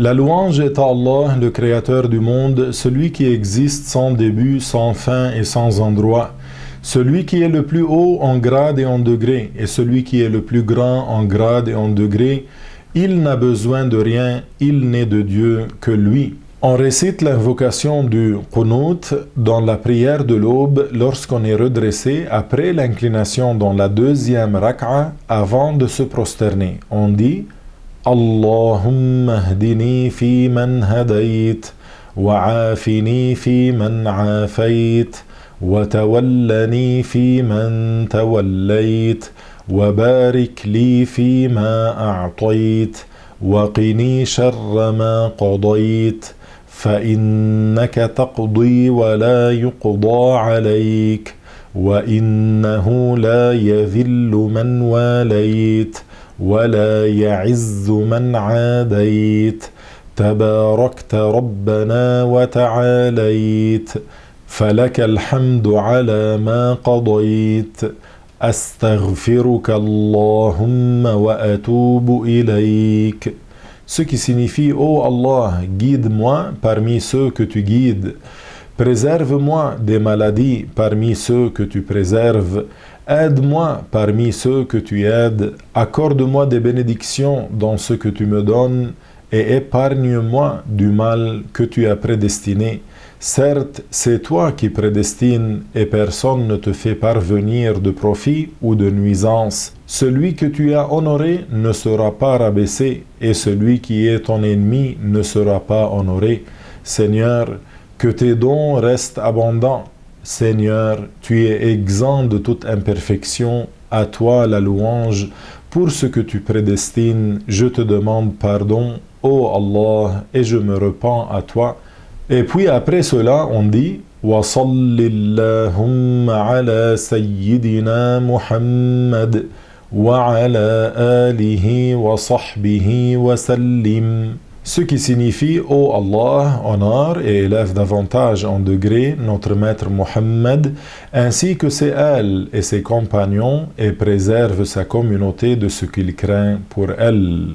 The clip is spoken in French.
La louange est à Allah, le Créateur du monde, celui qui existe sans début, sans fin et sans endroit, celui qui est le plus haut en grade et en degré, et celui qui est le plus grand en grade et en degré. Il n'a besoin de rien, il n'est de Dieu que lui. On récite l'invocation du Qunut dans la prière de l'aube lorsqu'on est redressé après l'inclination dans la deuxième rak'a avant de se prosterner. On dit Allahumma hdini fi man hadayt, wa afini fi man afayt, wa tawallani fi man tawallayt, wa barik li fi ma a'tayt, wa qini sharra ma qadayt. فإنك تقضي ولا يقضى عليك وإنه لا يذل من واليت ولا يعز من عاديت تباركت ربنا وتعاليت فلك الحمد على ما قضيت أستغفرك اللهم وأتوب إليك. Ce qui signifie, ô Allah, guide-moi parmi ceux que tu guides, préserve-moi des maladies parmi ceux que tu préserves, aide-moi parmi ceux que tu aides, accorde-moi des bénédictions dans ce que tu me donnes, et épargne-moi du mal que tu as prédestiné. Certes, c'est toi qui prédestines et personne ne te fait parvenir de profit ou de nuisance. Celui que tu as honoré ne sera pas rabaissé et celui qui est ton ennemi ne sera pas honoré. Seigneur, que tes dons restent abondants. Seigneur, tu es exempt de toute imperfection. À toi la louange. Pour ce que tu prédestines, je te demande pardon, ô Allah, et je me repens à toi. Et puis après cela, on dit wa sallillahumma ala sayyidina Muhammad wa ala alihi wa sahbihi wa sallim. Ce qui signifie ô Allah, honore et élève davantage en degré notre maître Muhammad, ainsi que ses ailes et ses compagnons, et préserve sa communauté de ce qu'il craint pour elle.